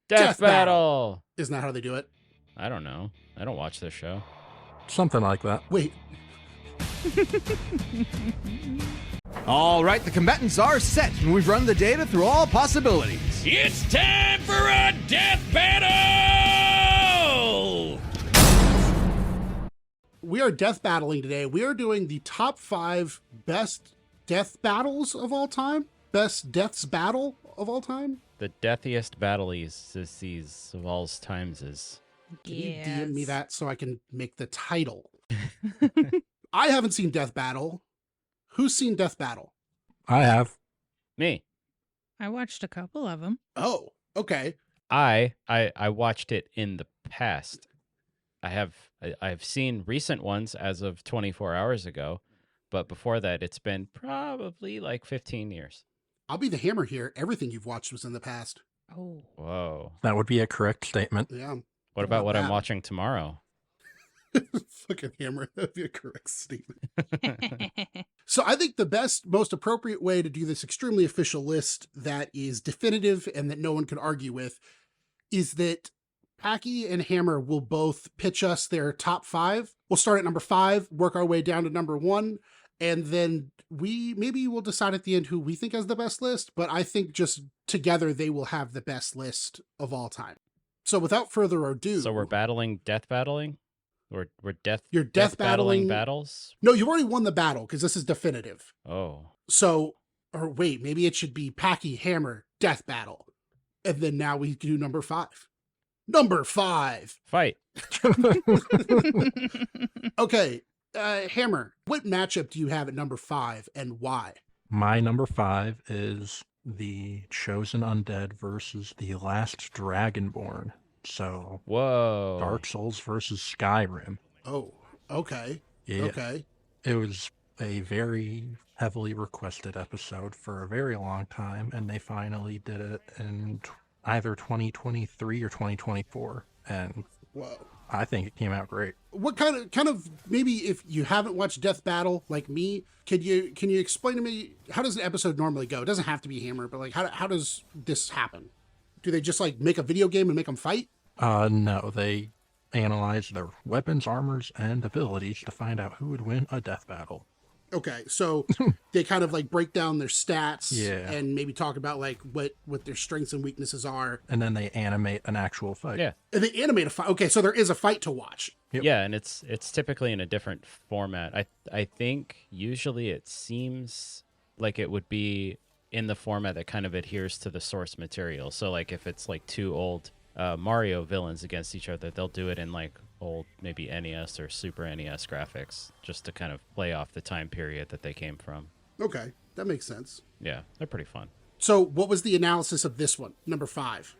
Death Battle! Isn't that how they do it? I don't know. I don't watch this show. Something like that. Wait. All right, the combatants are set, and we've run the data through all possibilities. It's time for a death battle! We are death battling today. We are doing the top 5 best death battles of all time. Best deaths battle of all time. The deathiest battles of all times is... Can you DM me that so I can make the title? I haven't seen Death Battle. Who's seen Death Battle? I have. Me. I watched a couple of them. Oh, okay. I watched it in the past. I've seen recent ones as of 24 hours ago, but before that, it's been probably like 15 years. I'll be the hammer here. Everything you've watched was in the past. Oh. Whoa. That would be a correct statement. Yeah. What about what I'm watching tomorrow? Fucking hammer. That'd be a correct statement. So I think the best, most appropriate way to do this extremely official list that is definitive and that no one can argue with is that Packy and Hammer will both pitch us their top 5. We'll start at number 5, work our way down to number 1, and then maybe we'll decide at the end who we think has the best list, but I think just together they will have the best list of all time. So without further ado... So we're death battling? You're death battling battles? No, you've already won the battle because this is definitive. Oh. So, or wait, maybe it should be Packy, Hammer, death battle. And then now we do number 5. Number 5. Fight. Okay. Hammer, what matchup do you have at number 5 and why? My number 5 is the Chosen Undead versus the Last Dragonborn. So, whoa. Dark Souls versus Skyrim. Oh, okay. Yeah. Okay. It was a very heavily requested episode for a very long time, and they finally did it in either 2023 or 2024. And whoa. I think it came out great. What kind of maybe if you haven't watched Death Battle like me, can you explain to me how does an episode normally go? It doesn't have to be Hammer, but like how does this happen? Do they just like make a video game and make them fight? No, they analyze their weapons, armors, and abilities to find out who would win a death battle. Okay, so they kind of like break down their stats and maybe talk about like what their strengths and weaknesses are. And then they animate an actual fight. Yeah. And they animate a fight. Okay, so there is a fight to watch. Yep. Yeah, and it's typically in a different format. I think usually it seems like it would be in the format that kind of adheres to the source material. So like if it's like 2 old Mario villains against each other, they'll do it in like old maybe NES or Super NES graphics just to kind of play off the time period that they came from. Okay, that makes sense. Yeah, they're pretty fun. So what was the analysis of this one, number 5?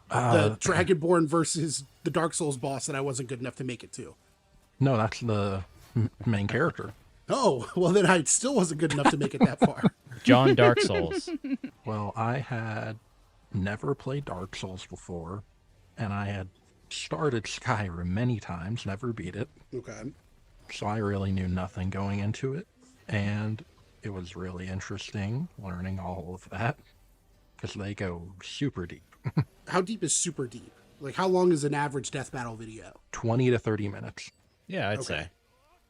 The Dragonborn versus the Dark Souls boss that I wasn't good enough to make it to. No, that's the main character. Oh, well then I still wasn't good enough to make it that far. John Dark Souls. Well, I had never played Dark Souls before, and I had started Skyrim many times, never beat it. Okay. So I really knew nothing going into it, and it was really interesting learning all of that, because they go super deep. How deep is super deep? Like how long is an average death battle video? 20 to 30 minutes. Yeah, I'd say.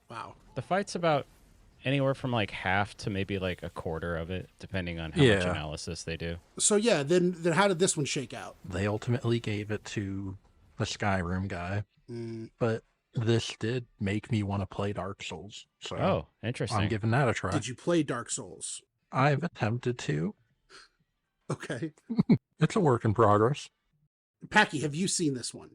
Wow. The fight's about anywhere from like half to maybe like a quarter of it, depending on how much analysis they do. So yeah, then how did this one shake out? They ultimately gave it to the Skyrim guy, but this did make me want to play Dark Souls. So interesting. I'm giving that a try. Did you play Dark Souls? I've attempted to. Okay. It's a work in progress. Packy, have you seen this one?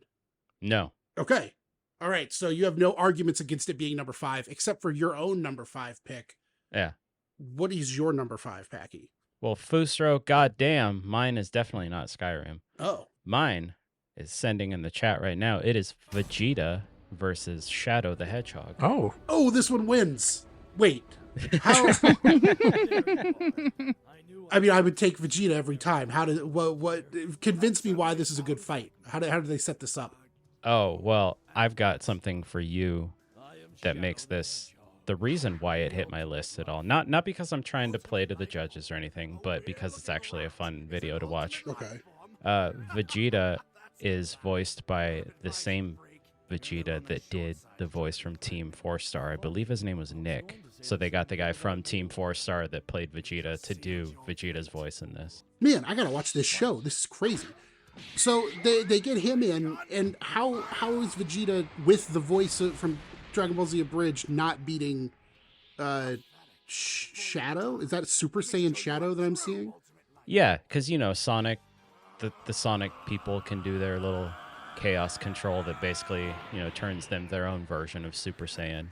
No. Okay. All right. So you have no arguments against it being number 5, except for your own number 5 pick. Yeah. What is your number 5, Packy? Well, Fusro, goddamn, mine is definitely not Skyrim. Oh. Mine is sending in the chat right now. It is Vegeta versus Shadow the Hedgehog. Oh. Oh, this one wins. Wait. How? I mean, I would take Vegeta every time. What convince me why this is a good fight? How do they set this up? Oh, well, I've got something for you that makes this the reason why it hit my list at all. Not because I'm trying to play to the judges or anything, but because it's actually a fun video to watch. Okay. Vegeta is voiced by the same Vegeta that did the voice from Team 4-Star. I believe his name was Nick. So they got the guy from Team 4-Star that played Vegeta to do Vegeta's voice in this. Man, I gotta watch this show. This is crazy. So they get him in, and how is Vegeta with the voice from Dragon Ball Z Abridged not beating Shadow? Is that Super Saiyan Shadow that I'm seeing? Yeah, because, Sonic, the Sonic people can do their little chaos control that basically, turns them their own version of Super Saiyan.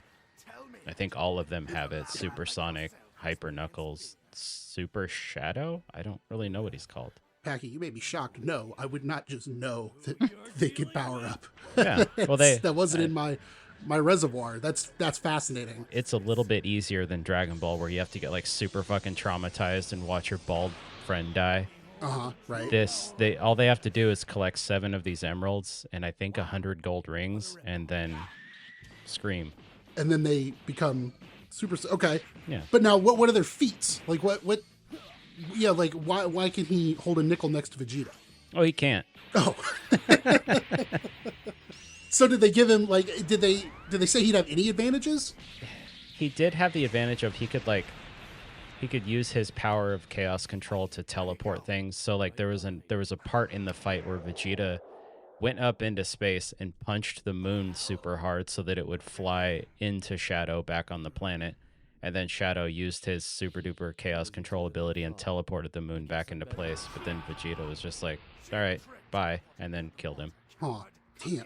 I think all of them have it. Super Sonic, Hyper Knuckles, Super Shadow? I don't really know what he's called. Packy, you may be shocked. No, I would not just know that they could power up. Yeah, well, that wasn't in my reservoir. That's fascinating. It's a little bit easier than Dragon Ball, where you have to get like super fucking traumatized and watch your bald friend die. Right. All they have to do is collect 7 of these emeralds and I think 100 gold rings, and then scream. And then they become super. Okay. Yeah. But now, what are their feats? Like what? Yeah. Like why can he hold a nickel next to Vegeta? Oh, he can't. Oh. So did they give him did they say he'd have any advantages? He did have the advantage of he could use his power of chaos control to teleport things. So like there was a part in the fight where Vegeta went up into space and punched the moon super hard so that it would fly into Shadow back on the planet. And then Shadow used his super duper chaos control ability and teleported the moon back into place. But then Vegeta was just like, all right, bye, and then killed him. Huh. Damn.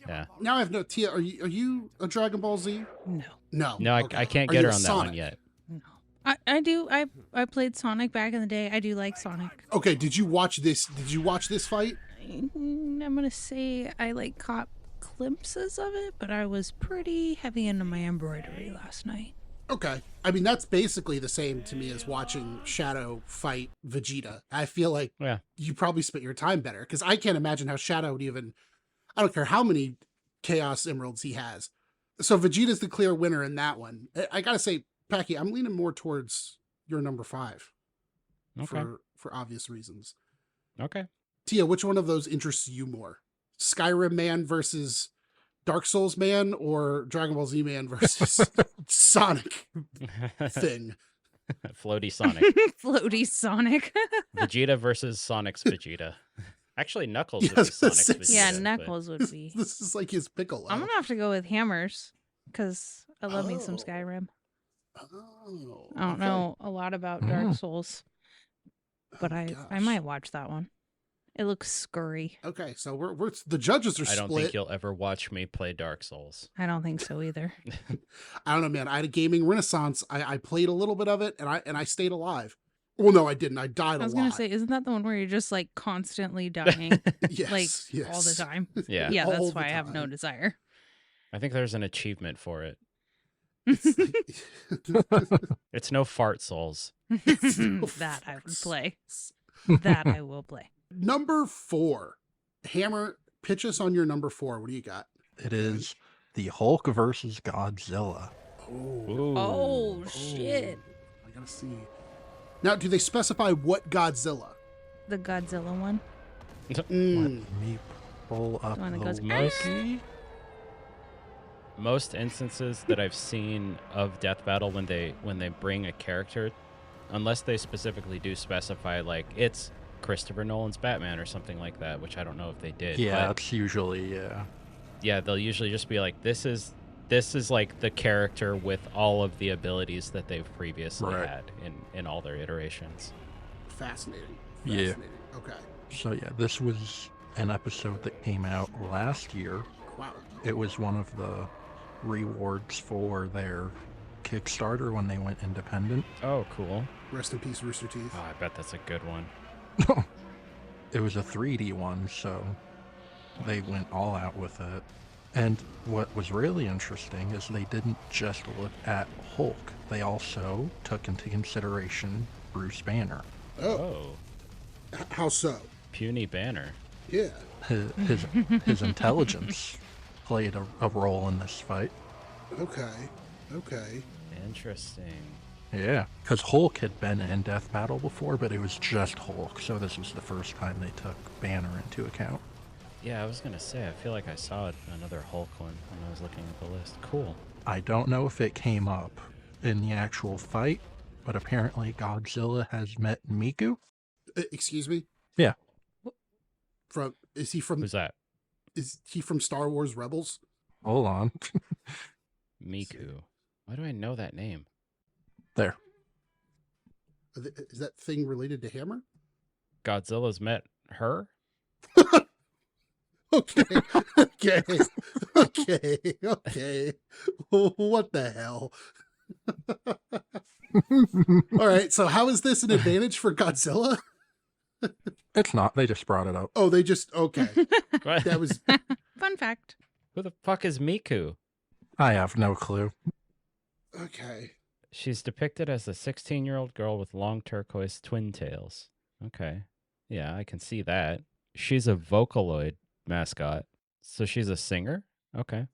Yeah. Now I have no Tia. Are you a Dragon Ball Z? No. No. No, Okay. I can't Are get you her a on that Sonic? one yet. No. I do. I played Sonic back in the day. I do like Sonic. Okay. Did you watch this? Did you watch this fight? I'm gonna say I caught glimpses of it, but I was pretty heavy into my embroidery last night. Okay. I mean, that's basically the same to me as watching Shadow fight Vegeta. I feel like you probably spent your time better, because I can't imagine how Shadow would even. I don't care how many Chaos Emeralds he has. So Vegeta's the clear winner in that one. I gotta say, Packy, I'm leaning more towards your number 5 for obvious reasons. Okay. Tia, which one of those interests you more? Skyrim Man versus Dark Souls Man, or Dragon Ball Z Man versus Sonic thing? Floaty Sonic. Floaty Sonic. Vegeta versus Sonic's Vegeta. Actually, Knuckles would be Yes, Sonic's this- Vegeta. Yeah, but- Knuckles would be. This is like his Piccolo. I'm gonna have to go with Hammers because I love me some Oh. Skyrim. Oh, I don't okay. know a lot about Dark Souls, but Oh, I gosh. might watch that one. It looks scurry. Okay, so we're the judges are I split. don't think you'll ever watch me play Dark Souls. I don't think so either. I don't know, man. I had a gaming renaissance. I played a little bit of it, and I stayed alive. Well, no, I didn't. I died I was a lot. gonna say, isn't that the one where you're just constantly dying, yes, yes. all the time? Yeah. Yeah, All that's the why I have no time. desire. I think there's an achievement for it. It's like- It's no fart souls. That I would play. That I will play. Number 4. Hammer, pitch us on your number 4. What do you got? It is the Hulk versus Godzilla. Ooh. Oh shit! I gotta see. Now, do they specify what Godzilla? The Godzilla one. Mm. Let me pull up The one that the goes, wiki. Most instances that I've seen of Death Battle when they bring a character, unless they specifically do specify like it's Christopher Nolan's Batman or something like that, which I don't know if they did. Yeah, but it's usually they'll usually just be like, this is like the character with all of the abilities that they've previously Right. had in all their iterations. Fascinating. Yeah. Fascinating. Okay. So yeah, this was an episode that came out last year. Wow. It was one of the rewards for their Kickstarter when they went independent. Oh, cool. Rest in peace, Rooster Teeth. Oh, I bet that's a good one. It was a 3D one, so they went all out with it. And what was really interesting is they didn't just look at Hulk. They also took into consideration Bruce Banner. Oh, How so? puny Banner. Yeah. His intelligence played a role in this fight. Okay. Okay. Interesting. Yeah, because Hulk had been in Death Battle before, but it was just Hulk, so this was the first time they took Banner into account. Yeah, I was gonna say, I feel like I saw another Hulk one when I was looking at the list. Cool. I don't know if it came up in the actual fight, but apparently Godzilla has met Miku. Excuse me? Yeah. Is he from Who's that? Star Wars Rebels? Hold on. Miku. Why do I know that name? There. Is that thing related to Hammer? Godzilla's met her? Okay. Okay. Okay. Okay. What the hell? All right. So how is this an advantage for Godzilla? It's not. They just brought it up. Oh, they just okay. What? That was Fun fact. Who the fuck is Miku? I have no clue. okay. She's depicted as a 16-year-old girl with long turquoise twin tails. Okay. Yeah, I can see that. She's a Vocaloid mascot. So she's a singer? Okay.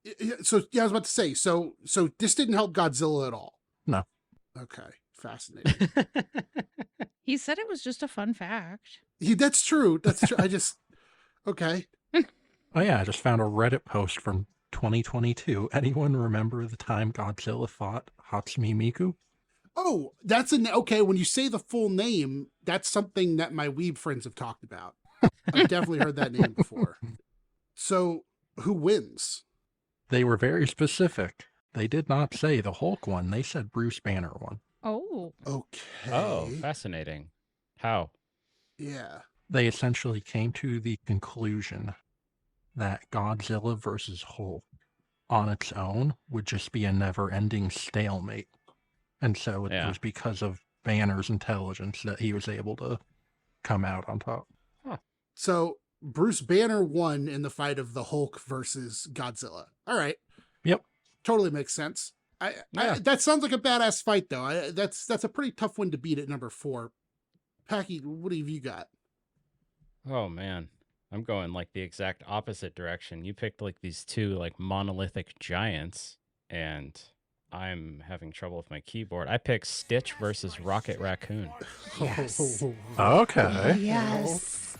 So yeah, I was about to say. So this didn't help Godzilla at all. No. Okay. Fascinating. He said it was just a fun fact. That's true. That's true. I just okay. Oh yeah, I just found a Reddit post from 2022. Anyone remember the time Godzilla fought Hatsune Miku? Oh, that's okay. When you say the full name, that's something that my weeb friends have talked about. I've definitely heard that name before. So, who wins? They were very specific. They did not say the Hulk won. They said Bruce Banner won. Oh. Okay. Oh, fascinating. How? Yeah. They essentially came to the conclusion that Godzilla versus Hulk on its own would just be a never-ending stalemate. And so it Yeah. was because of Banner's intelligence that he was able to come out on top. So, Bruce Banner won in the fight of the Hulk versus Godzilla. All right. Yep. Totally makes sense. Yeah. That sounds like a badass fight, though. That's a pretty tough one to beat at number 4. Packy, what have you got? Oh, man. I'm going like the exact opposite direction. You picked like these two like monolithic giants, and I'm having trouble with my keyboard. I picked Stitch versus Rocket Raccoon. Yes. Okay. Yes.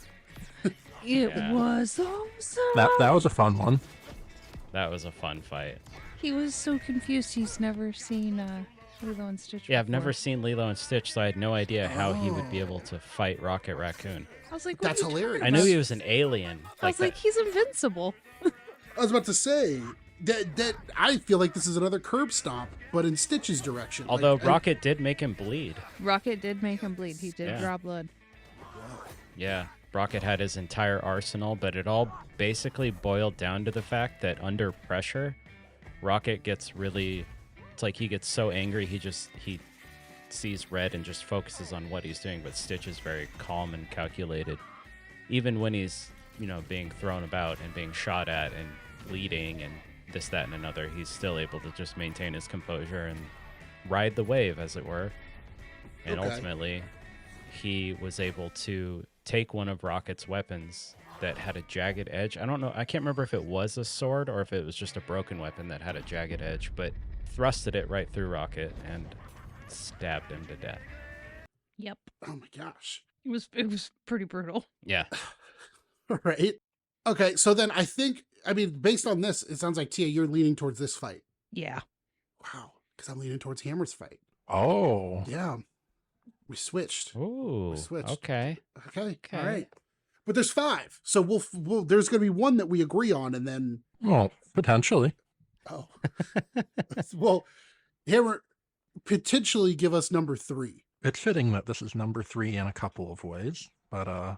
It Yeah. was awesome. That was a fun one. That was a fun fight. He was so confused. He's never seen Lilo and Stitch. Yeah, I've before. never seen Lilo and Stitch, so I had no idea how he would be able to fight Rocket Raccoon. I was like, what That's are you talking hilarious. I knew about? he was an alien. I was like, that- he's invincible. I was about to say that I feel like this is another curb stomp, but in Stitch's direction. although Like, Rocket did make him bleed. Rocket did make him bleed. He did Yeah. draw blood. Yeah, Rocket had his entire arsenal, but it all basically boiled down to the fact that under pressure, Rocket gets really, it's like he gets so angry he sees red and just focuses on what he's doing, but Stitch is very calm and calculated. Even when he's, being thrown about and being shot at and bleeding and this, that, and another, he's still able to just maintain his composure and ride the wave, as it were. And Okay. ultimately, he was able to take one of Rocket's weapons that had a jagged edge. I don't know. I can't remember if it was a sword or if it was just a broken weapon that had a jagged edge, but thrusted it right through Rocket and stabbed him to death. Yep. oh my gosh. It was pretty brutal. Yeah. All right. Okay, so then based on this, it sounds like Tia, you're leaning towards this fight. Yeah. Wow, because I'm leaning towards Hammer's fight. Oh. Yeah, we switched. Ooh. switched. Okay. Okay, all Okay. right. But there's 5, so we'll there's going to be one that we agree on, and then Well, potentially. oh, well, Hammer potentially give us number 3. It's fitting that this is number 3 in a couple of ways, but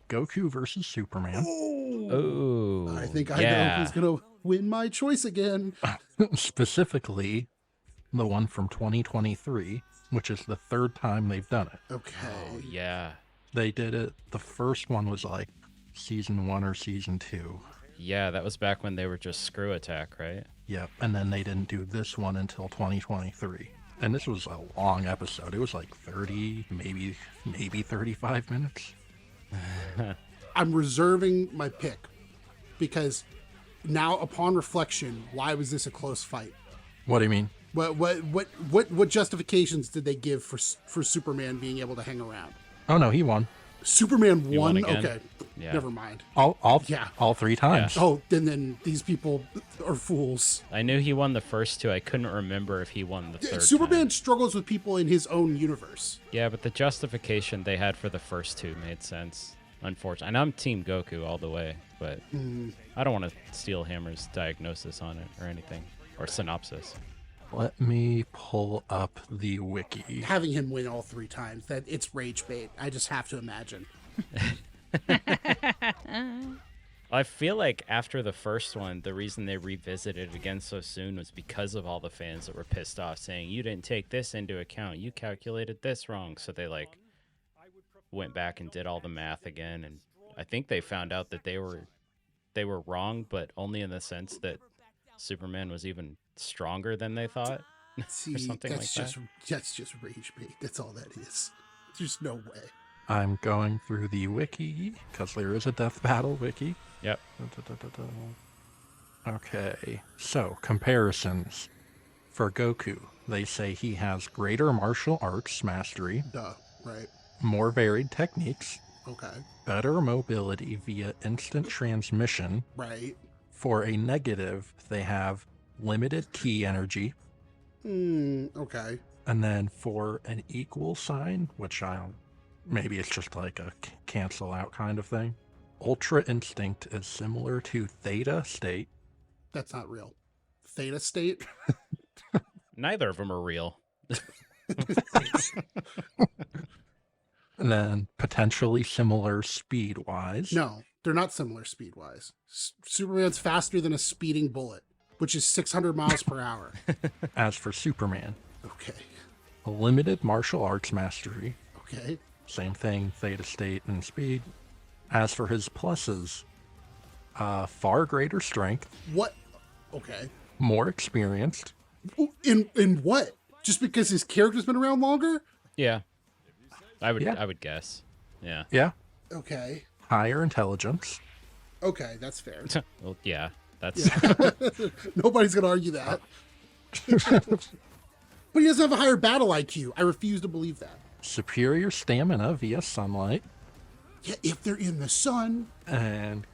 Goku versus Superman. Ooh. I think I know yeah. who's going to win my choice again. Specifically, the one from 2023, which is the 3rd time they've done it. Okay. Oh, yeah. They did it, the first one was like season 1 or season 2. Yeah, that was back when they were just Screw Attack, right? Yep, and then they didn't do this one until 2023. And this was a long episode. It was like 30, maybe 35 minutes. I'm reserving my pick because now, upon reflection, why was this a close fight? What do you mean? What justifications did they give for Superman being able to hang around? Oh no, he won. Superman He won won? again? Okay. Yeah. Never mind. All all 3 times. Oh, then these people are fools. I knew he won the first 2. I couldn't remember if he won the third Superman time. struggles with people in his own universe. Yeah, but the justification they had for the first 2 made sense. Unfortunately, and I'm Team Goku all the way, but I don't want to steal Hammer's diagnosis on it or anything, or synopsis. Let me pull up the wiki. Having him win all 3 times, that it's rage bait. I just have to imagine. I feel like after the first one, the reason they revisited it again so soon was because of all the fans that were pissed off saying, you didn't take this into account, you calculated this wrong. So they like went back and did all the math again, and I think they found out that they were wrong, but only in the sense that Superman was even stronger than they thought. See, or something that's like that. that's just rage bait. That's all that is. There's no way. I'm going through the wiki because there is a death battle wiki. Yep. Okay, so comparisons. For Goku, they say he has greater martial arts mastery, Duh. Right. more varied techniques, Okay. better mobility via instant transmission. Right. For a negative, they have limited ki energy. Okay. And then for an equal sign, which maybe it's just like a cancel out kind of thing. Ultra instinct is similar to theta state. That's not real. Theta state? Neither of them are real. And then potentially similar speed wise. No, they're not similar speed wise. Superman's faster than a speeding bullet, which is 600 miles per hour. As for Superman, Okay. a limited martial arts mastery. Okay. Same thing, theta state and speed. As for his pluses, far greater strength, What? Okay. more experienced, In what? Just because his character's been around longer? Yeah. I Yeah. would guess. Yeah. yeah, Okay. higher intelligence, Okay, that's fair. Well, yeah. That's Nobody's going to argue that. But he doesn't have a higher battle IQ. I refuse to believe that. superior stamina via sunlight, Yeah, if they're in the sun, and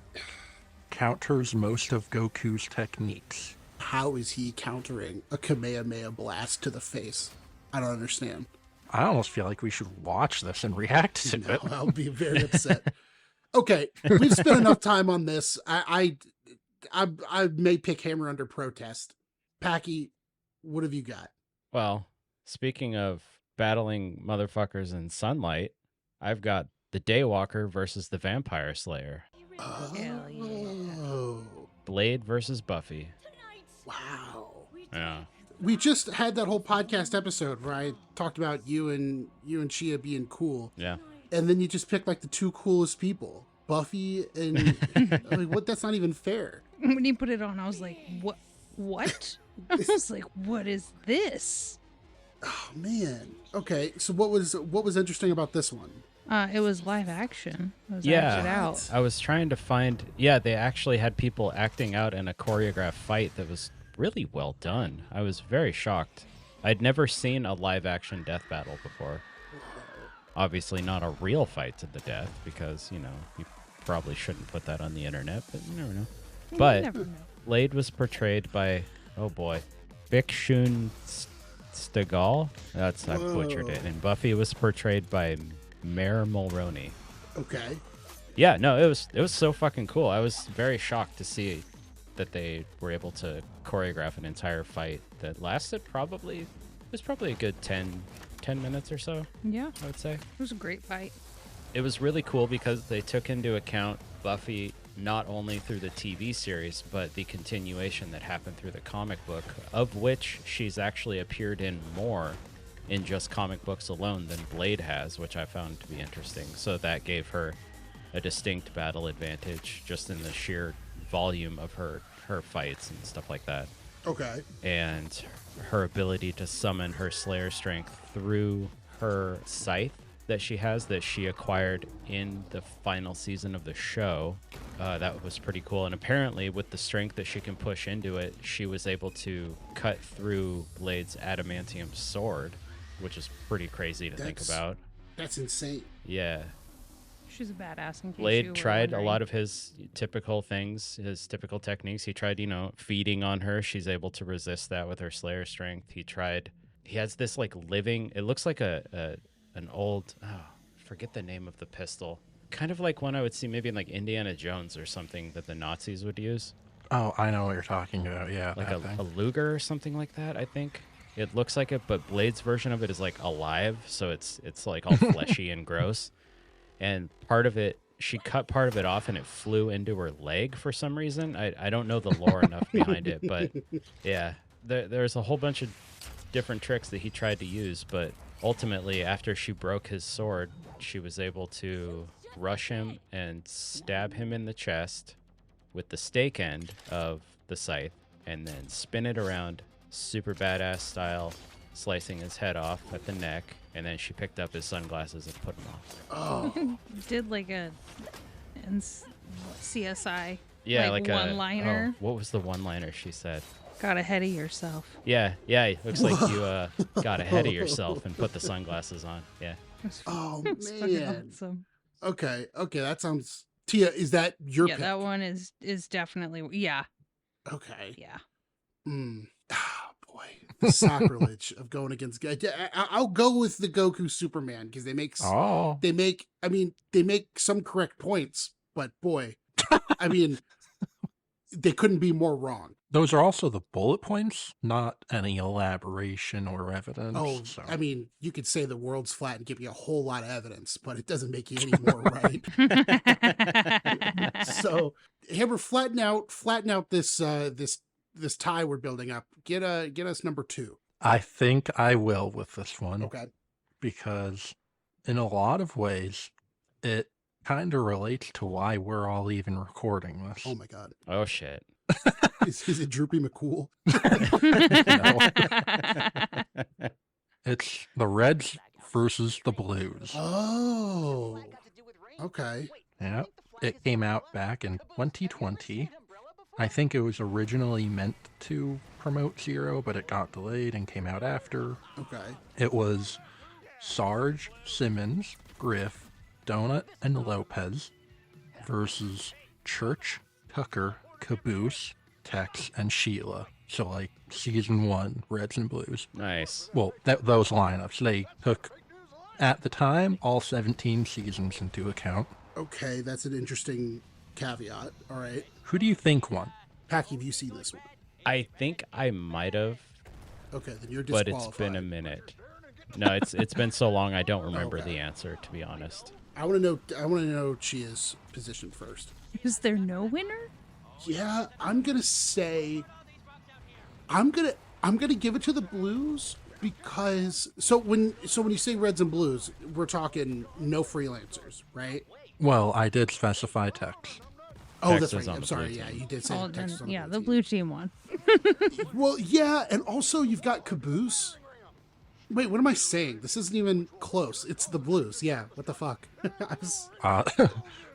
counters most of Goku's techniques. how is he countering a Kamehameha blast to the face? I don't understand. I almost feel like we should watch this and react to No, it. I'll be very upset. Okay, we've spent enough time on this. I may pick Hammer under protest. Packy, what have you got? Well, speaking of battling motherfuckers in sunlight, I've got the Daywalker versus the Vampire Slayer. Hell yeah. Oh, Blade versus Buffy. wow. Yeah. We just had that whole podcast episode where I talked about you and Chia being cool, Yeah. and then you just picked like the 2 coolest people, Buffy and like, what? That's not even fair. When you put it on, I was like, what? What? I was like, what is this? Oh man. Okay, so what was interesting about this one? It was live action. It was Yeah. acted out. I was trying to find. Yeah, they actually had people acting out in a choreographed fight that was really well done. I was very shocked. I'd never seen a live action death battle before. Obviously, not a real fight to the death because, you probably shouldn't put that on the internet, but you never know. You But never know. Blade was portrayed by, oh boy, Bikshun Stegall. I've butchered it. And Buffy was portrayed by Mare Mulroney. Okay. Yeah, no, it was so fucking cool. I was very shocked to see that they were able to choreograph an entire fight that lasted probably a good 10 minutes or so, Yeah, I would say. it was a great fight. It was really cool because they took into account Buffy not only through the TV series, but the continuation that happened through the comic book, of which she's actually appeared in more in just comic books alone than Blade has, which I found to be interesting. So that gave her a distinct battle advantage just in the sheer volume of her fights and stuff like that. Okay. And her ability to summon her Slayer strength through her scythe that she has that she acquired in the final season of the show. That was pretty cool. And apparently, with the strength that she can push into it, she was able to cut through Blade's adamantium sword, which is pretty crazy to think about. That's insane. Yeah. She's a badass. In case you Blade were tried a wondering. lot of his typical things, his typical techniques. He tried, feeding on her. She's able to resist that with her Slayer strength. He has this like living, it looks like an old, forget the name of the pistol. Kind of like one I would see maybe in like Indiana Jones or something that the Nazis would use. Oh, I know what you're talking about. Yeah, Like that a thing. Luger or something like that, I think. It looks like it, but Blade's version of it is like alive, so it's like all fleshy and gross. And part of it, she cut part of it off and it flew into her leg for some reason. I don't know the lore enough behind it, but yeah, there's a whole bunch of different tricks that he tried to use, but ultimately after she broke his sword, she was able to rush him and stab him in the chest with the stake end of the scythe and then spin it around super badass style, slicing his head off at the neck, and then she picked up his sunglasses and put them off. Oh, Did like a CSI Yeah, like like one-liner. what was the one-liner she said? Got ahead of yourself. Yeah, it looks like you got ahead of yourself and put the sunglasses on. Yeah. oh It's fucking man. awesome. Okay, that sounds. Tia, is that your Yeah, pick? that one is definitely Okay. yeah. Ah, boy, the sacrilege of going against. I'll go with the Goku Superman because they make some correct points, but boy, I mean, they couldn't be more wrong. Those are also the bullet points, not any elaboration or evidence. Oh, so. I mean, you could say the world's flat and give me a whole lot of evidence, but it doesn't make you any more right. So, Hammer, flatten out this this tie we're building up. Get us number 2. I think I will with this one. Okay. Because in a lot of ways, it kind of relates to why we're all even recording this. Oh my God. Oh shit. Is it Droopy McCool? It's the Reds versus the Blues. Oh. Okay. Yeah. It came out back in 2020. I think it was originally meant to promote Zero, but it got delayed and came out after. Okay. It was Sarge, Simmons, Griff, Donut, and Lopez versus Church, Tucker, Caboose, Tex, and Sheila. So, like, season 1, Reds and Blues. Nice. Well, those lineups, they took, at the time, all 17 seasons into account. Okay, that's an interesting caveat. All right. Who do you think won? Packy, have you seen this one? I think I might have, Okay, then you're but disqualified. it's been a minute. No, it's been so long I don't remember Okay. the answer, to be honest. I want to know Chia's position first. Is there no winner? Yeah, I'm gonna say I'm gonna give it to the Blues because when you say Reds and Blues, we're talking no freelancers, right? Well, I did specify Tex. Oh, Tex that's was right. on I'm the sorry. blue Yeah, team. you did say Oh, Texas then, on the yeah, blue the team. blue team won. Well, yeah, and also you've got Caboose. Wait, what am I saying? This isn't even close. It's the Blues. Yeah, what the fuck? I was,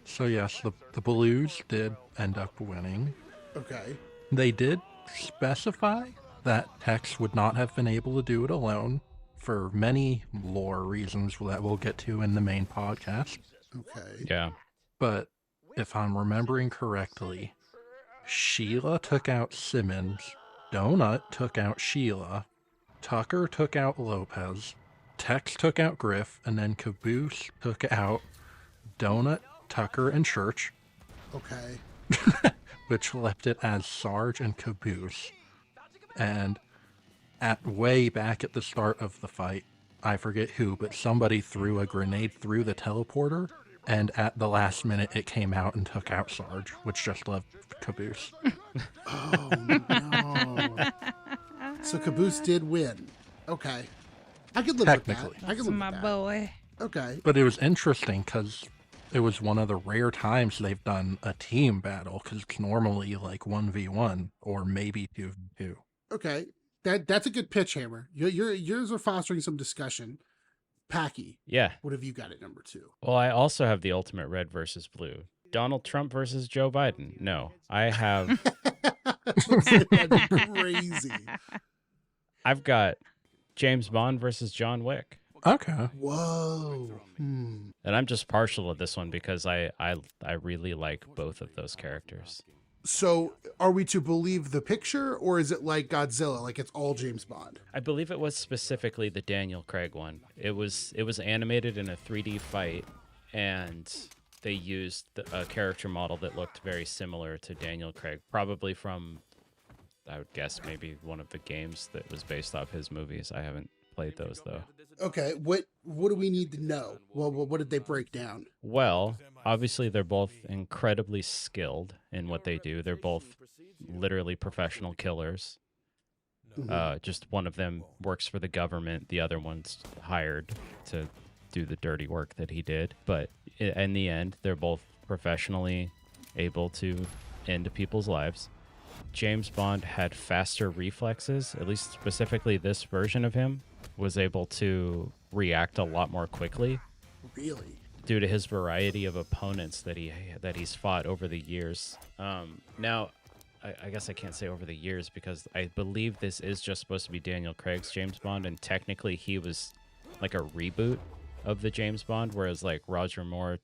So yes, the Blues did end up winning. okay. They did specify that Tex would not have been able to do it alone for many lore reasons that we'll get to in the main podcast. Okay. Yeah. But if I'm remembering correctly, Sheila took out Simmons, Donut took out Sheila, Tucker took out Lopez, Tex took out Griff, and then Caboose took out Donut, Tucker, and Church, Okay. which left it as Sarge and Caboose. And way back at the start of the fight, I forget who, but somebody threw a grenade through the teleporter, and at the last minute it came out and took out Sarge, which just left Caboose. Oh no. So Caboose did win. Okay. I could live with that. Technically. I could live My with that. boy. Okay. But it was interesting because it was one of the rare times they've done a team battle, because it's normally like 1v1 or maybe 2v2. Okay. That's a good pitch, Hammer. Yours are fostering some discussion. Packy, Yeah. what have you got at number 2? Well, I also have the ultimate red versus blue. Donald Trump versus Joe Biden. No, I have. That'd be crazy. I've got James Bond versus John Wick. Okay. Whoa. And I'm just partial to this one because I really like both of those characters. So are we to believe the picture, or is it like Godzilla, like it's all James Bond? I believe it was specifically the Daniel Craig one. It was animated in a 3D fight, and they used a character model that looked very similar to Daniel Craig, probably from, I would guess, maybe one of the games that was based off his movies. I haven't played those, though. Okay, what do we need to know? Well, what did they break down? Well, obviously they're both incredibly skilled in what they do. They're both literally professional killers. Just one of them works for the government. The other one's hired to do the dirty work that he did. But in the end, they're both professionally able to end people's lives. James Bond had faster reflexes, at least specifically this version of him was able to react a lot more quickly. Really? Due to his variety of opponents that he's fought over the years. Now, I guess I can't say over the years because I believe this is just supposed to be Daniel Craig's James Bond, and technically he was like a reboot of the James Bond, whereas like Roger Moore,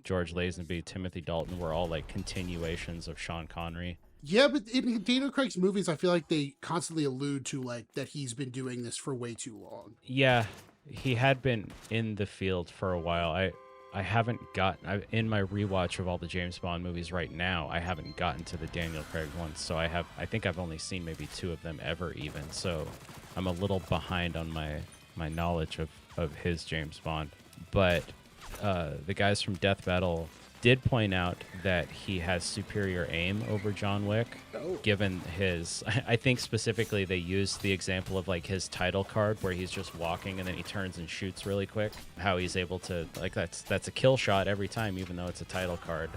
George Lazenby, Timothy Dalton were all like continuations of Sean Connery. Yeah, but in Daniel Craig's movies, I feel like they constantly allude to like that he's been doing this for way too long. Yeah, he had been in the field for a while. I haven't gotten in my rewatch of all the James Bond movies right now. I haven't gotten to the Daniel Craig ones, so I think I've only seen maybe 2 of them ever even. So I'm a little behind on my knowledge of his James Bond. But the guys from Death Battle did point out that he has superior aim over John Wick, given his, I think specifically they used the example of like his title card where he's just walking and then he turns and shoots really quick. How he's able to, like, that's a kill shot every time, even though it's a title card.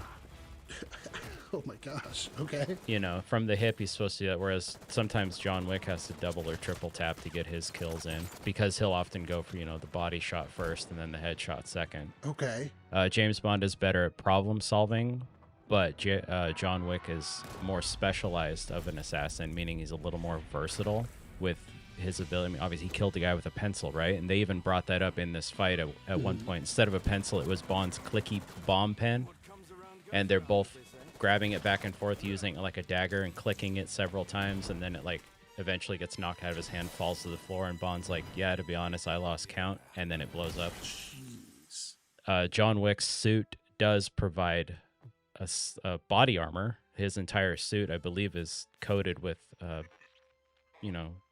Oh my gosh. Okay. You know, from the hip, he's supposed to do that, whereas sometimes John Wick has to double or triple tap to get his kills in because he'll often go for, the body shot first and then the head shot second. Okay. James Bond is better at problem solving, but John Wick is more specialized of an assassin, meaning he's a little more versatile with his ability. I mean, obviously, he killed a guy with a pencil, right? And they even brought that up in this fight at one point. Instead of a pencil, it was Bond's clicky bomb pen, and they're both grabbing it back and forth using like a dagger and clicking it several times, and then it like eventually gets knocked out of his hand, falls to the floor, and Bond's like, yeah, to be honest, I lost count, and then it blows up. Jeez. John Wick's suit does provide a body armor. His entire suit, I believe, is coated with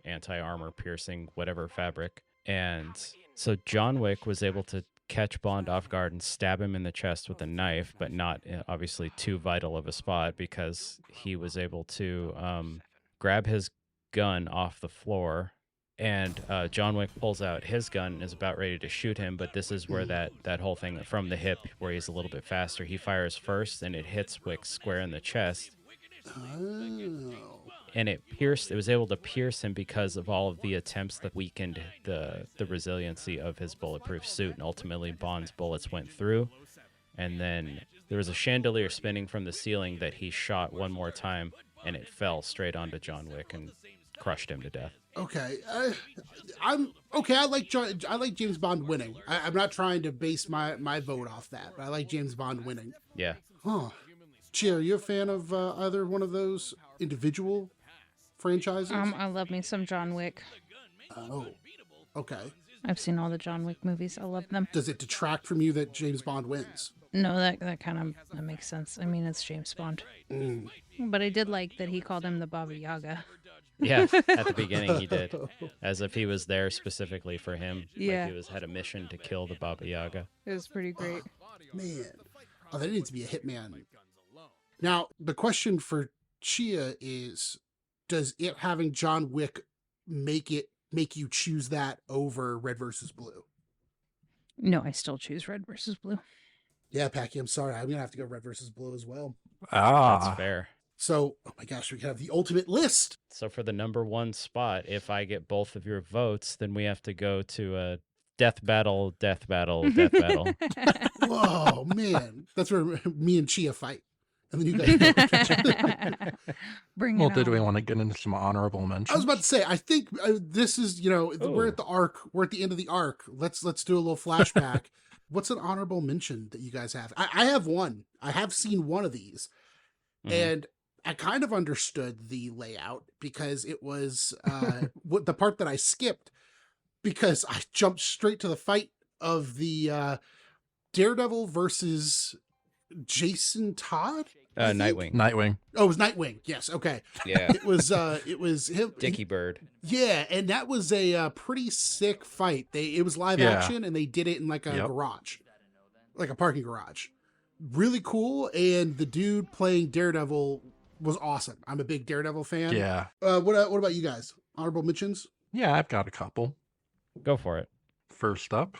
anti-armor piercing whatever fabric. And so John Wick was able to catch Bond off guard and stab him in the chest with a knife, but not obviously too vital of a spot because he was able to grab his gun off the floor, and John Wick pulls out his gun and is about ready to shoot him, but this is where that whole thing from the hip where he's a little bit faster, he fires first and it hits Wick square in the chest. Oh. And it was able to pierce him because of all of the attempts that weakened the resiliency of his bulletproof suit. And ultimately, Bond's bullets went through. And then there was a chandelier spinning from the ceiling that he shot one more time, and it fell straight onto John Wick and crushed him to death. Okay. I'm okay. I like James Bond winning. I'm not trying to base my vote off that, but I like James Bond winning. Yeah. Huh. Chia, are you a fan of either one of those individual franchises? I love me some John Wick. Oh, okay. I've seen all the John Wick movies. I love them. Does it detract from you that James Bond wins? No, that kind of that makes sense. I mean, it's James Bond. But I did like that he called him the Baba Yaga. Yeah, at the beginning he did, as if he was there specifically for him. Yeah. Like he had a mission to kill the Baba Yaga. It was pretty great. Man. Oh, there needs to be a hitman. Now, the question for Chia is, does it having John Wick make you choose that over Red versus Blue? No, I still choose Red versus Blue. Yeah, Packy, I'm sorry. I'm going to have to go Red versus Blue as well. That's fair. So, oh my gosh, we can have the ultimate list. So for the number one spot, if I get both of your votes, then we have to go to death battle, death battle, death battle. Whoa, man. That's where me and Chia fight. And then you guys go. Bring Well, it did we on. want to get into some honorable mentions? I was about to say, I think this is, we're Ooh. at the arc. We're at the end of the arc. Let's do a little flashback. What's an honorable mention that you guys have? I have one. I have seen one of these. Mhm. And I kind of understood the layout because it was what the part that I skipped because I jumped straight to the fight of the Daredevil versus Jason Todd. I think? Nightwing. Nightwing. Oh, it was Nightwing. Yes. Okay. Yeah. It was him. Dickie Bird. Yeah, and that was a pretty sick fight. It was live Yeah. action, and they did it in like a Yep. garage, like a parking garage. Really cool, and the dude playing Daredevil was awesome. I'm a big Daredevil fan. Yeah. What about you guys? Honorable mentions? Yeah, I've got a couple. Go for it. First up,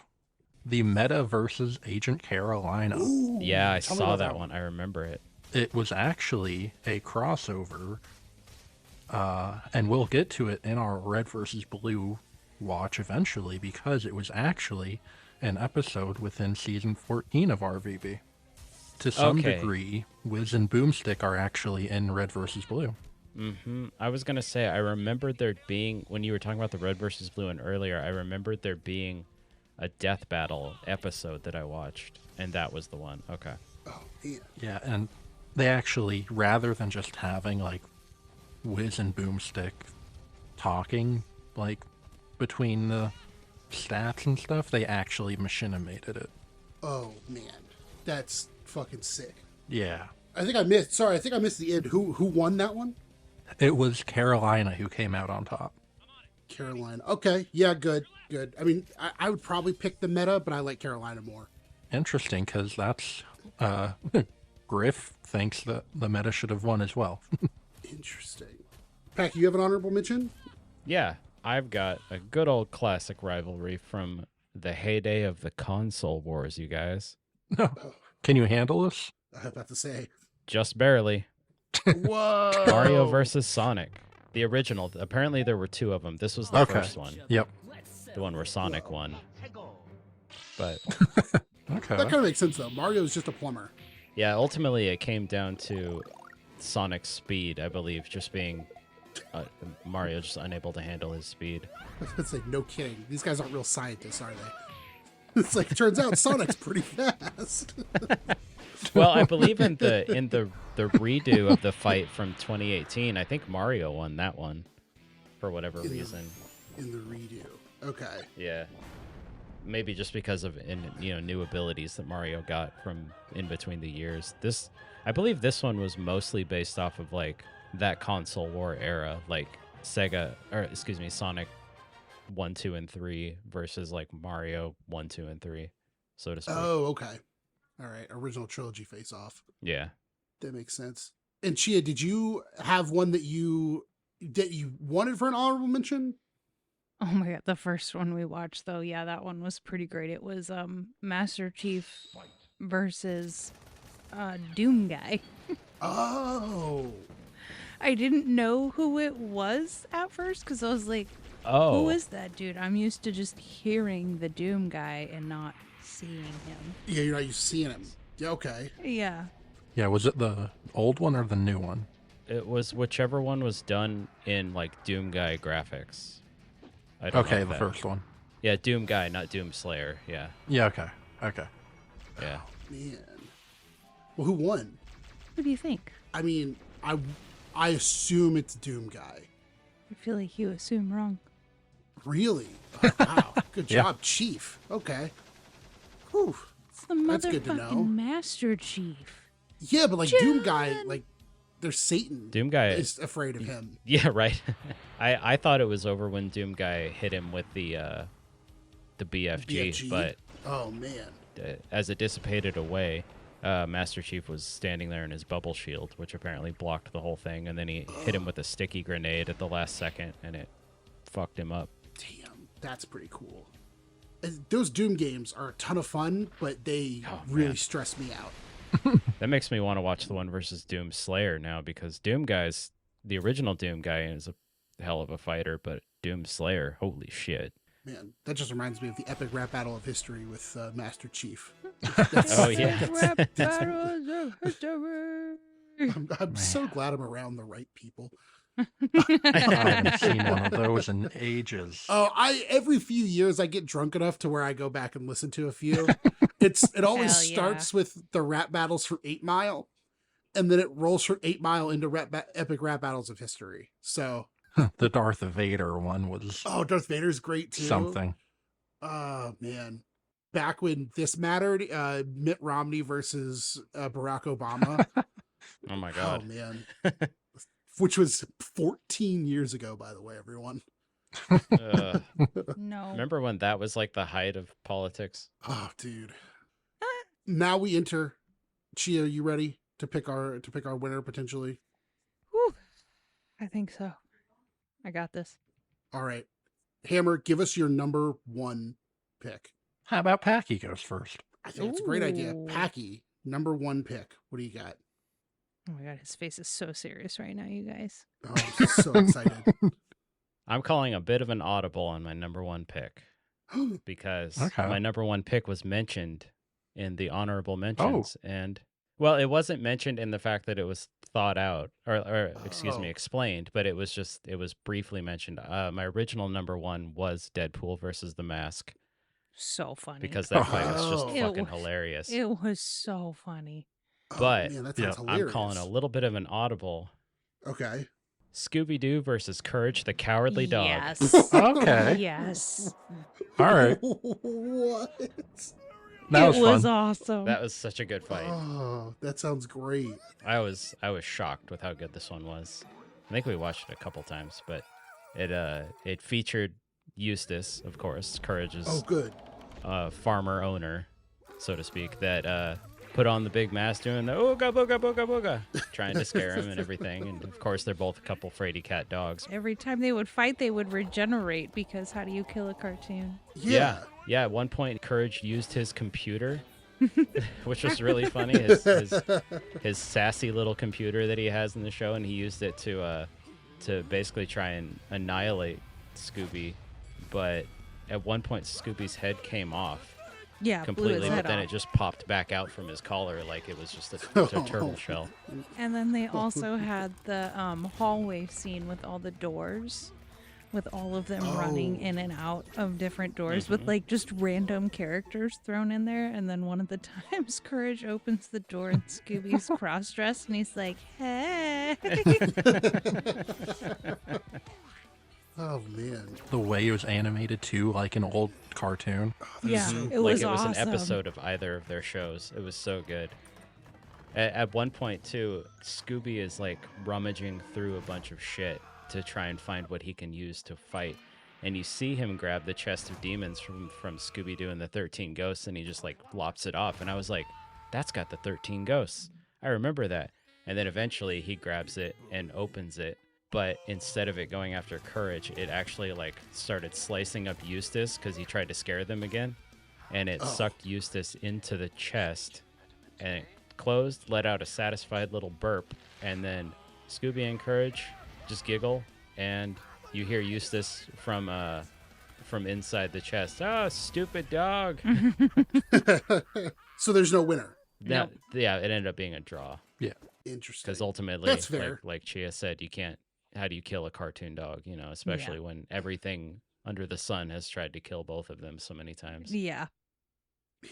the Meta versus Agent Carolina. Ooh, Yeah, I tell me saw about that one. I remember it. It was actually a crossover, and we'll get to it in our Red versus Blue watch eventually because it was actually an episode within season 14 of RVB. To some Okay. degree, Wiz and Boomstick are actually in Red versus Blue. I was gonna say I remembered there being when you were talking about the Red versus Blue and earlier. I remembered there being a death battle episode that I watched, and that was the one. Okay. Oh, man. Yeah, and they actually, rather than just having like Wiz and Boomstick talking like between the stats and stuff, they actually machinimated it. Oh man, that's fucking sick. Yeah. I think I missed the end. Who won that one? It was Carolina who came out on top. Carolina. Okay. Yeah, good. I mean, I would probably pick the Meta, but I like Carolina more. Interesting, because that's Griff thinks that the Meta should have won as well. Interesting. Pack, you have an honorable mention? Yeah, I've got a good old classic rivalry from the heyday of the console wars, you guys. Can you handle this? I was about to say. Just barely. Whoa. Mario versus Sonic. The original. Apparently there were two of them. This was the Okay. first one. Yep. The one where Sonic won. But Okay. That kind of makes sense though. Mario's just a plumber. yeah, ultimately it came down to Sonic's speed, I believe, just being Mario just unable to handle his speed. It's like no kidding. These guys aren't real scientists, are they? It's like it turns out Sonic's pretty fast. Well, I believe in the redo of the fight from 2018. I think Mario won that one for whatever reason. In the redo. Okay. Yeah, maybe just because of new abilities that Mario got from in between the years. I believe this one was mostly based off of like that console war era, like Sonic 1, 2, and 3 versus like Mario 1, 2, and 3, so to speak. Oh, okay. All right. Original trilogy face off. Yeah. That makes sense. And Chia, did you have one that you wanted for an honorable mention? Oh my god, the first one we watched though, yeah, that one was pretty great. It was Master Chief versus Doom Guy. Oh. I didn't know who it was at first because I was like, Oh. who is that dude? I'm used to just hearing the Doom Guy and not seeing him. Yeah, you're not used to seeing him. Yeah, okay. Yeah. Yeah, was it the old one or the new one? It was whichever one was done in like Doom Guy graphics. I don't know Okay, if the that- first one. Yeah, Doom Guy, not Doom Slayer. Yeah, Yeah, okay. Okay. yeah. Man. Well, who won? What do you think? I mean, I assume it's Doom Guy. I feel like you assume wrong. Really? Oh, wow. Good Yeah. job, Chief. Okay. Whew. It's the That's good to know. motherfucking Master Chief. Yeah, but like Doom John! Guy, like there's Satan. Doom Guy is afraid of him. Yeah, right. I thought it was over when Doom Guy hit him with the BFG, BFG? but Oh man. as it dissipated away, Master Chief was standing there in his bubble shield, which apparently blocked the whole thing, and then he hit him with a sticky grenade at the last second, and it fucked him up. Damn, that's pretty cool. Those Doom games are a ton of fun, but they Oh, really man. stress me out. That makes me want to watch the one versus Doom Slayer now, because the original Doom Guy is a hell of a fighter, but Doom Slayer, holy shit. Man, that just reminds me of the epic rap battle of history with Master Chief. Oh, yeah. Rap battles of history. I'm so Man. glad I'm around the right people. I haven't seen one of those in ages. Oh, every few years I get drunk enough to where I go back and listen to a few. It always Hell yeah. starts with the rap battles from 8 Mile, and then it rolls from 8 Mile into epic rap battles of history. So, The Darth Vader one was Darth Vader's great too. something. Oh man, back when this mattered, Mitt Romney versus Barack Obama. Oh my Oh god. man, which was 14 years ago, by the way, everyone. No. Remember when that was like the height of politics? Oh, dude. Now we enter. Chia, you ready to pick our winner potentially? Whew. I think so. I got this. All right, Hammer, give us your number one pick. How about Packy goes first? I think it's a great idea. Ooh. Packy, number one pick. What do you got? Oh my god, his face is so serious right now, you guys. Oh, I'm so excited. I'm calling a bit of an audible on my number one pick because Okay. my number one pick was mentioned in the honorable mentions. And, well, it wasn't mentioned in the fact that it was thought out or excuse me, Oh. explained, but it was briefly mentioned. My original number one was Deadpool versus The Mask So funny. because that fight was just Oh. It fucking was- hilarious. It was so funny. But, man, that yeah, sounds hilarious. I'm calling a little bit of an audible. Okay. Scooby-Doo versus Courage the Cowardly Dog. Yes. Okay. Yes. All right. What? That was it was fun. awesome. That was such a good fight. Oh, that sounds great. I was shocked with how good this one was. I think we watched it a couple times, but it featured Eustace, of course, Courage's Oh, good. farmer owner, so to speak, that put on the big mask doing the ooga booga booga booga, trying to scare him and everything. And of course, they're both a couple fraidy cat dogs. Every time they would fight, they would regenerate because how do you kill a cartoon? Yeah. Yeah. At one point, Courage used his computer, which was really funny. His sassy little computer that he has in the show, and he used it to basically try and annihilate Scooby. But at one point, Scooby's head came off Yeah, completely, blew his but head then off. it just popped back out from his collar like it was just a turtle shell. And then they also had the hallway scene with all the doors, with all of them running Oh. in and out of different doors with like just random characters thrown in there. And then one of the times, Courage opens the door and Scooby's cross-dressed, and he's like, "Hey!" Oh, man. The way it was animated too, like an old cartoon. Yeah, so it Like was it was awesome. an episode of either of their shows. It was so good. At one point too, Scooby is like rummaging through a bunch of shit to try and find what he can use to fight. And you see him grab the chest of demons from Scooby-Doo and the 13 Ghosts, and he just like lops it off. And I was like, that's got the 13 Ghosts. I remember that. And then eventually he grabs it and opens it. But instead of it going after Courage, it actually like started slicing up Eustace because he tried to scare them again. And it sucked Eustace into the chest, and it closed, let out a satisfied little burp, and then Scooby and Courage just giggle, and you hear Eustace from inside the chest. Oh, stupid dog. So there's no winner. Yeah, it ended up being a draw Interesting. because ultimately, That's fair. like Chia said, you can't. How do you kill a cartoon dog? You know, especially when everything under the sun has tried to kill both of them so many times. Yeah,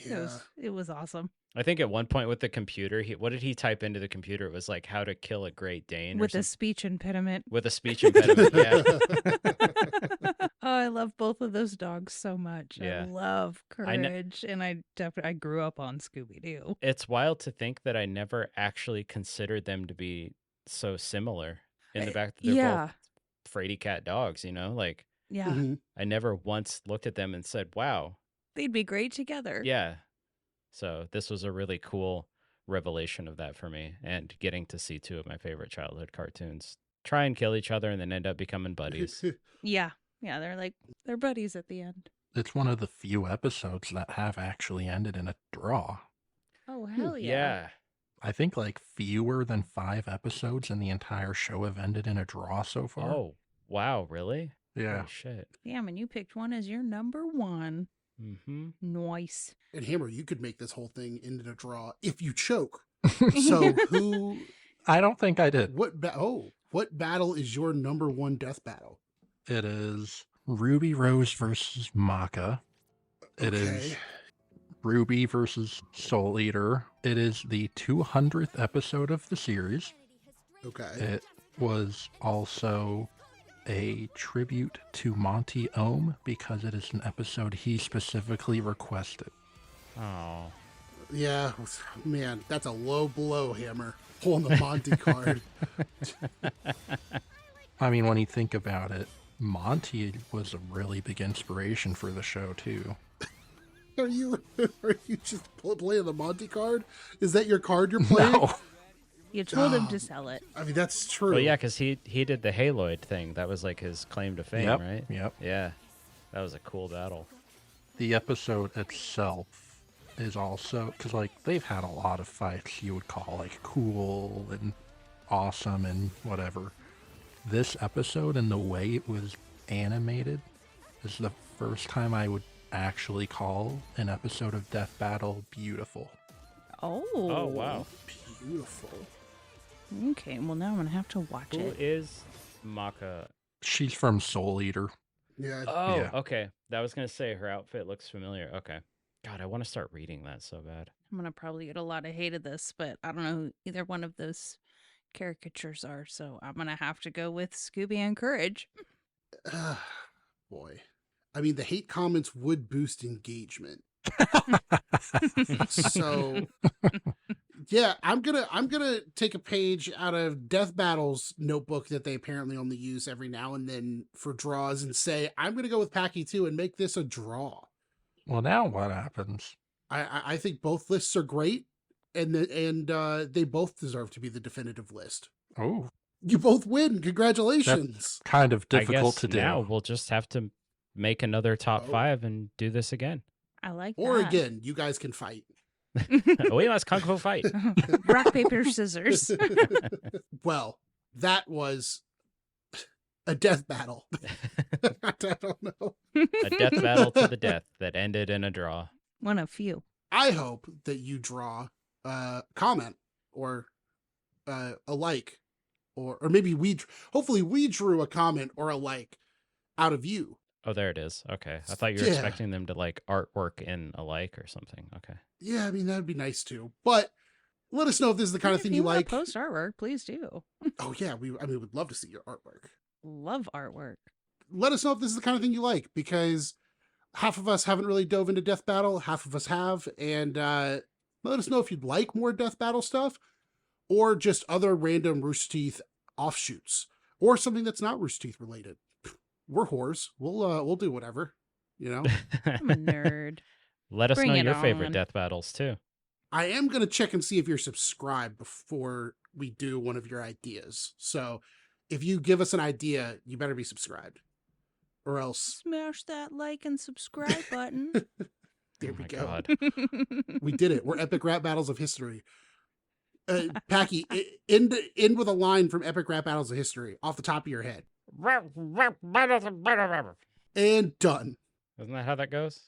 Yeah. it was awesome. I think at one point with the computer, what did he type into the computer? It was like how to kill a Great Dane or With a something. speech impediment. With a speech impediment. Yeah. Oh, I love both of those dogs so much. Yeah. I love I kn- Courage, and I grew up on Scooby-Doo. It's wild to think that I never actually considered them to be so similar in the fact that they're Yeah, both fraidy cat dogs, you know? Like, yeah, Mhm. I never once looked at them and said, wow, they'd be great together. yeah. So this was a really cool revelation of that for me, and getting to see two of my favorite childhood cartoons try and kill each other and then end up becoming buddies. yeah, they're buddies at the end. It's one of the few episodes that have actually ended in a draw. Oh hell yeah! Yeah. I think like fewer than 5 episodes in the entire show have ended in a draw so far. Oh, wow, really? Yeah. Holy shit. Damn, and you picked one as your number one. Mm-hmm. Nice. And Hammer, you could make this whole thing into a draw if you choke. So who, I don't think I did. what battle is your number one death battle? It is Ruby Rose versus Maka. It is Okay. Ruby versus Soul Eater. It is the 200th episode of the series. Okay. It was also a tribute to Monty Ohm because it is an episode he specifically requested. Oh. Yeah, man, that's a low blow, Hammer. Pulling the Monty card. I mean, when you think about it, Monty was a really big inspiration for the show, too. Are you just playing the Monty card? Is that your card you're playing? No. You told him to sell it. I mean, that's true. Well, yeah, because he did the Haloid thing. That was like his claim to fame, Yep, right? yep. Yeah. That was a cool battle. The episode itself is also, because, like, they've had a lot of fights you would call, like, cool and awesome and whatever. This episode and the way it was animated is the first time I would actually call an episode of Death Battle beautiful. Oh. Oh, wow. Beautiful. Okay, well now I'm gonna have to watch Who it. is Maka? She's from Soul Eater. Yeah. Oh, Yeah. okay. That was going to say her outfit looks familiar. Okay. God, I want to start reading that so bad. I'm gonna probably get a lot of hate of this, but I don't know who either one of those caricatures are, so I'm gonna have to go with Scooby and Courage. Boy. I mean, the hate comments would boost engagement. So yeah, I'm gonna take a page out of Death Battle's notebook that they apparently only use every now and then for draws and say I'm gonna go with Packy too and make this a draw. Well, now what happens? I think both lists are great, and they both deserve to be the definitive list. Oh, You both win. Congratulations. kind of I difficult guess to do. now we'll just have to make another top Oh. 5 and do this again. I like Or that. again, you guys can fight. We must kung fu fight. Rock, paper, scissors. Well, that was a death battle. I don't know. A death battle to the death that ended in a draw. One of few. I hope that you draw a comment or a like, or maybe hopefully we drew a comment or a like out of you. Oh, there it is. Okay. I thought you were Yeah. expecting them to like artwork in a like or something. Okay. Yeah, I mean, that'd be nice too. But let us know if this is the kind of If thing you wanna like. post artwork, please do. Oh yeah, we'd love to see your artwork. Love artwork. Let us know if this is the kind of thing you like, because half of us haven't really dove into Death Battle, half of us have, and let us know if you'd like more Death Battle stuff, or just other random Rooster Teeth offshoots, or something that's not Rooster Teeth related. We're whores. We'll do whatever, you know. I'm a nerd. Let us Bring know it your favorite on. death battles too. I am gonna check and see if you're subscribed before we do one of your ideas. So if you give us an idea, you better be subscribed, or else Smash that like and subscribe button. there Oh we my go. God. We did it. We're epic rap battles of history. Packy, end with a line from epic rap battles of history off the top of your head. And done. Isn't that how that goes?